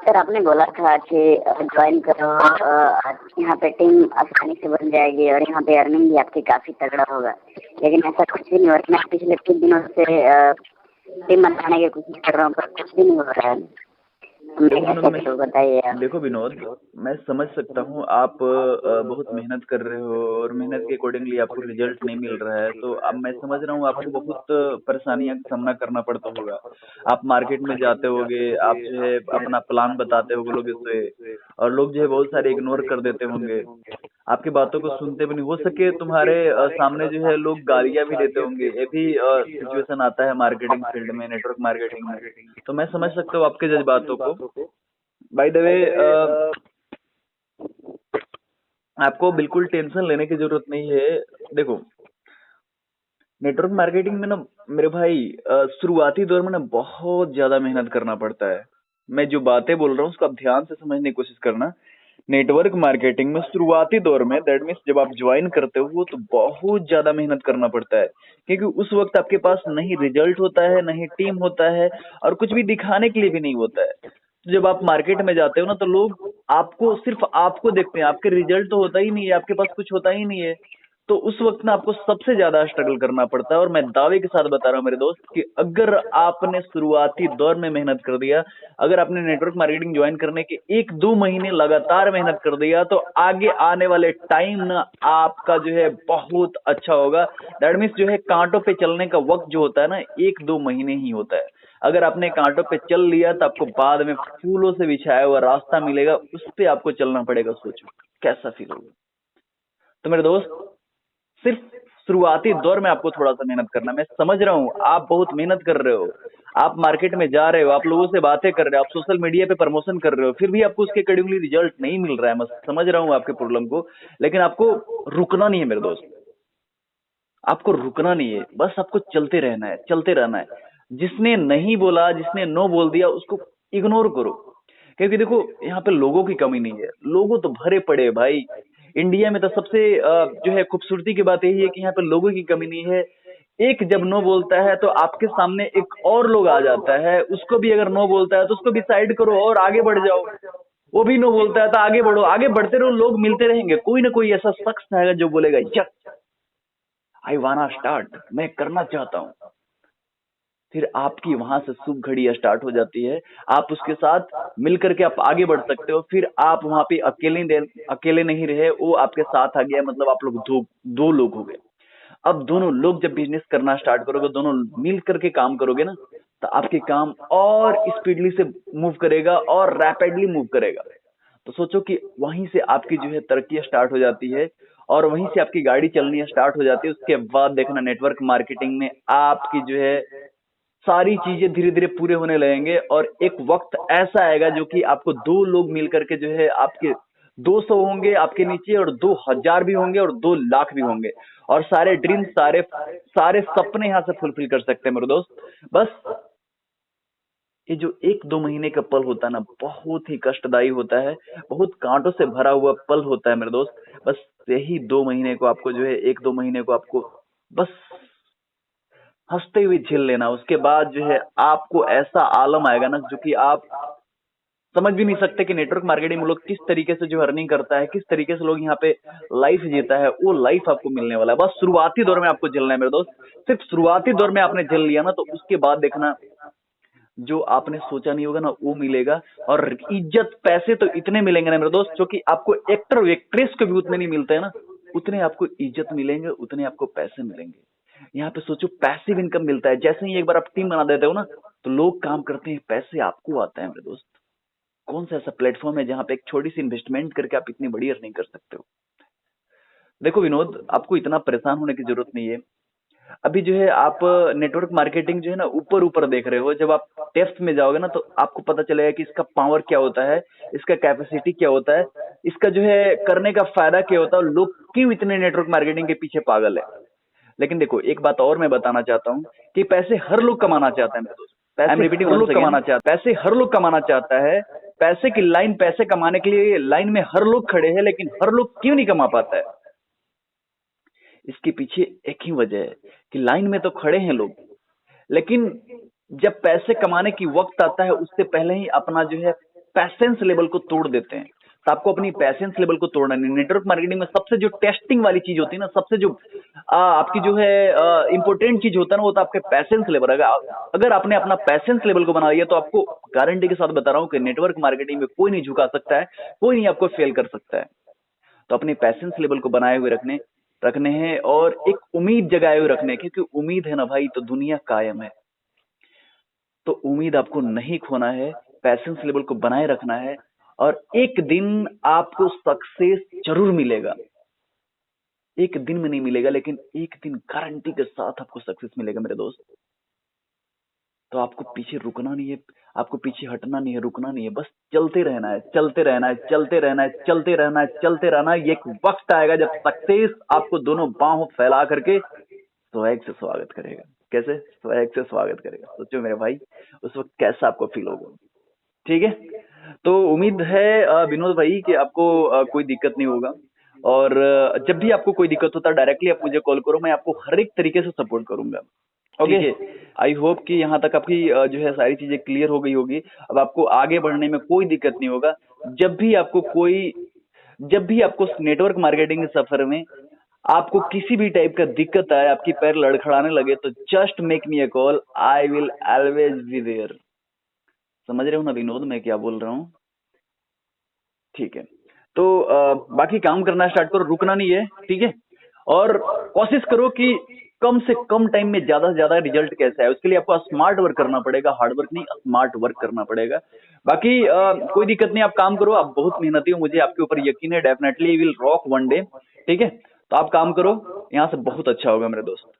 Sir आपने बोला था कि ज्वाइन करो, यहाँ पे टीम आसानी से बन जाएगी और यहाँ पे अर्निंग भी आपकी काफी तगड़ा होगा, लेकिन ऐसा कुछ भी नहीं हो रहा। मैं पिछले 3 दिनों से टीम बनाने की कोशिश कर रहा हूँ, पर कुछ भी नहीं हो रहा है। देखो विनोद, कैसे करूँ बताइए आप। देखो विनोद, मैं समझ सकता हूँ आप बहुत मेहनत कर रहे हो और मेहनत के अकॉर्डिंगली आपको रिजल्ट नहीं मिल रहा है, तो अब मैं समझ रहा हूँ आपको बहुत परेशानियां का सामना करना पड़ता होगा। आप मार्केट में जाते होगे, आप जो है अपना प्लान बताते होगे लोगों से, और लोग जो है बहुत सारे इग्नोर कर देते होंगे, आपकी बातों को सुनते भी नहीं। हो सके तुम्हारे सामने जो है लोग गालियां भी देते होंगे। ये भी सिचुएशन आता है मार्केटिंग फील्ड में, नेटवर्क मार्केटिंग में। तो मैं समझ सकता हूँ आपके जज्बातों को। बाय द वे, आपको बिल्कुल टेंशन लेने की जरूरत नहीं है। देखो, नेटवर्क मार्केटिंग में ना मेरे भाई, शुरुआती दौर में ना बहुत ज्यादा मेहनत करना पड़ता है। मैं जो बातें बोल रहा हूँ उसको आप ध्यान से समझने की कोशिश करना। नेटवर्क मार्केटिंग में शुरुआती दौर में, दैट मीन्स जब आप ज्वाइन करते हो तो बहुत ज्यादा मेहनत करना पड़ता है, क्योंकि उस वक्त आपके पास नहीं रिजल्ट होता है, नहीं टीम होता है, और कुछ भी दिखाने के लिए भी नहीं होता है। तो जब आप मार्केट में जाते हो ना, तो लोग आपको, सिर्फ आपको देखते हैं, आपके रिजल्ट तो होता ही नहीं है, आपके पास कुछ होता ही नहीं है। तो उस वक्त ना आपको सबसे ज्यादा स्ट्रगल करना पड़ता है। और मैं दावे के साथ बता रहा हूँ मेरे दोस्त कि अगर आपने शुरुआती दौर में मेहनत कर दिया, अगर आपने नेटवर्क मार्केटिंग ज्वाइन करने के 1-2 महीने लगातार मेहनत कर दिया, तो आगे आने वाले टाइम ना आपका जो है बहुत अच्छा होगा। दैट मीन्स जो है कांटों पे चलने का वक्त जो होता है ना, 1-2 महीने ही होता है। अगर आपने कांटों पे चल लिया तो आपको बाद में फूलों से बिछाया हुआ रास्ता मिलेगा, उस पे आपको चलना पड़ेगा। सोचो कैसा फील होगा। तो मेरे दोस्त, सिर्फ शुरुआती दौर में आपको थोड़ा सा मेहनत करना। मैं समझ रहा हूँ आप बहुत मेहनत कर रहे हो, आप मार्केट में जा रहे हो, आप लोगों से बातें कर रहे हो, आप सोशल मीडिया पे प्रमोशन कर रहे हो, फिर भी आपको उसके अकॉर्डिंगली रिजल्ट नहीं मिल रहा है। मैं समझ रहा हूँ आपके प्रॉब्लम को, लेकिन आपको रुकना नहीं है मेरे दोस्त। आपको रुकना नहीं है, बस आपको चलते रहना है, चलते रहना है। जिसने नहीं बोला, जिसने नो बोल दिया, उसको इग्नोर करो। क्योंकि देखो, यहाँ पे लोगों की कमी नहीं है, लोगों तो भरे पड़े हैं भाई। इंडिया में तो सबसे जो है खूबसूरती की बात यही है कि यहाँ पे लोगों की कमी नहीं है। एक जब नो बोलता है तो आपके सामने एक और लोग आ जाता है, उसको भी अगर नो बोलता है तो उसको भी साइड करो और आगे बढ़ जाओ। वो भी नो बोलता है तो आगे बढ़ो, आगे बढ़ते रहो, लोग मिलते रहेंगे। कोई ना कोई ऐसा शख्स आएगा जो बोलेगा यस, आई वाना स्टार्ट, मैं करना चाहता हूँ। फिर आपकी वहां से शुभ घड़ी स्टार्ट हो जाती है। आप उसके साथ मिल करके आप आगे बढ़ सकते हो। फिर आप वहां पे अकेले नहीं रहे, वो आपके साथ आ गया, मतलब आप लोग दो लोग हो गए। अब दोनों लोग जब बिजनेस करना स्टार्ट करोगे, दोनों मिल करके काम करोगे ना, तो आपके काम और स्पीडली से मूव करेगा और रैपिडली मूव करेगा। तो सोचो कि वहीं से आपकी जो है तरक्की स्टार्ट हो जाती है, और वहीं से आपकी गाड़ी चलनी स्टार्ट हो जाती है। उसके बाद देखना, नेटवर्क मार्केटिंग में आपकी जो है सारी चीजें धीरे धीरे पूरे होने लगेंगे, और एक वक्त ऐसा आएगा जो कि आपको 2 लोग मिल करके जो है आपके 200 होंगे आपके नीचे, और 2000 भी होंगे, और 2 लाख भी होंगे, और सारे ड्रीम, सारे सारे सपने यहाँ से फुलफिल कर सकते हैं मेरे दोस्त। बस ये जो 1-2 महीने का पल होता है ना, बहुत ही कष्टदायी होता है, बहुत कांटों से भरा हुआ पल होता है मेरे दोस्त। बस यही 2 महीने को आपको जो है, 1-2 महीने को आपको बस हंसते हुए झेल लेना। उसके बाद जो है आपको ऐसा आलम आएगा ना, जो कि आप समझ भी नहीं सकते कि नेटवर्क मार्केटिंग में लोग किस तरीके से जो अर्निंग करता है, किस तरीके से लोग यहाँ पे लाइफ जीता है, वो लाइफ आपको मिलने वाला है। बस शुरुआती दौर में आपको झेलना है मेरे दोस्त। सिर्फ शुरुआती दौर में आपने झेल लिया ना, तो उसके बाद देखना, जो आपने सोचा नहीं होगा ना वो मिलेगा। और इज्जत, पैसे तो इतने मिलेंगे ना मेरे दोस्त, जो कि आपको एक्टर एक्ट्रेस को भी उतने नहीं मिलते हैं ना, उतने आपको इज्जत मिलेंगे, उतने आपको पैसे मिलेंगे। यहाँ पे सोचो, पैसिव इनकम मिलता है। जैसे ही एक बार आप टीम बना देते हो ना, तो लोग काम करते हैं, पैसे आपको आता है मेरे दोस्त। कौन सा ऐसा प्लेटफॉर्म है जहाँ पे एक छोटी सी इन्वेस्टमेंट करके आप इतनी बड़ी अर्निंग कर सकते हो। देखो विनोद, आपको इतना परेशान होने की जरूरत नहीं है। अभी जो है आप नेटवर्क मार्केटिंग जो है ना, ऊपर ऊपर देख रहे हो। जब आप डेप्थ में जाओगे ना, तो आपको पता चलेगा कि इसका पावर क्या होता है, इसका कैपेसिटी क्या होता है, इसका जो है करने का फायदा क्या होता है, और लोग क्यों इतने नेटवर्क मार्केटिंग के पीछे पागल है। लेकिन देखो, एक बात और मैं बताना चाहता हूँ कि पैसे हर लोग कमाना चाहता है मेरे दोस्त। I am repeating once again, पैसे हर लोग कमाना चाहता है। पैसे की लाइन, पैसे कमाने के लिए लाइन में हर लोग खड़े हैं, लेकिन हर लोग क्यों नहीं कमा पाता है। इसके पीछे एक ही वजह है कि लाइन में तो खड़े हैं लोग, लेकिन जब पैसे कमाने की वक्त आता है, उससे पहले ही अपना जो है पैसेंस लेवल को तोड़ देते हैं। तो आपको अपनी पैसेंस लेवल को तोड़ना नहीं। नेटवर्क मार्केटिंग में सबसे जो टेस्टिंग वाली चीज होती है ना, सबसे जो आपकी जो है इंपॉर्टेंट चीज होता है ना, वो तो आपके पैसेंस लेवल। अगर आपने अपना पैसेंस लेवल को बना लिया तो आपको गारंटी के साथ बता रहा हूँ कि नेटवर्क मार्केटिंग में कोई नहीं झुका सकता है, कोई नहीं आपको फेल कर सकता है। तो अपने पैसेंस लेवल को बनाए हुए रखने हैं और एक उम्मीद जगाए हुए रखने, क्योंकि उम्मीद है ना भाई तो दुनिया कायम है। तो उम्मीद आपको नहीं खोना है, पैसेंस लेवल को बनाए रखना है, और एक दिन आपको सक्सेस जरूर मिलेगा। एक दिन में नहीं मिलेगा, लेकिन एक दिन गारंटी के साथ आपको सक्सेस मिलेगा मेरे दोस्त। तो आपको पीछे रुकना नहीं है, आपको पीछे हटना नहीं है, रुकना नहीं है, बस चलते रहना है, चलते रहना है, चलते रहना है, चलते रहना है, चलते रहना है। एक वक्त आएगा जब सक्सेस आपको दोनों बाहों फैला करके स्वैग से स्वागत करेगा। कैसे? स्वैग से स्वागत करेगा। सोचो मेरे भाई, उस वक्त कैसा आपको फील होगा। ठीक है, तो उम्मीद है विनोद भाई कि आपको कोई दिक्कत नहीं होगा, और जब भी आपको कोई दिक्कत होता है डायरेक्टली आप मुझे कॉल करो, मैं आपको हर एक तरीके से सपोर्ट करूंगा। ओके, आई होप कि यहाँ तक आपकी जो है सारी चीजें क्लियर हो गई होगी। अब आपको आगे बढ़ने में कोई दिक्कत नहीं होगा। जब भी आपको नेटवर्क मार्केटिंग के सफर में आपको किसी भी टाइप का दिक्कत आए, आपकी पैर लड़खड़ाने लगे, तो just make me a call, I will always be there. समझ रहे हो ना विनोद मैं क्या बोल रहा हूँ? ठीक है, तो बाकी काम करना स्टार्ट करो, रुकना नहीं है। ठीक है, और कोशिश करो कि कम से कम टाइम में ज्यादा से ज्यादा रिजल्ट कैसा है, उसके लिए आपको स्मार्ट वर्क करना पड़ेगा, हार्ड वर्क नहीं, स्मार्ट वर्क करना पड़ेगा। बाकी कोई दिक्कत नहीं, आप काम करो, आप बहुत मेहनती हो, मुझे आपके ऊपर यकीन है, definitely will rock one day. ठीक है, तो आप काम करो, यहाँ से बहुत अच्छा होगा मेरे दोस्त।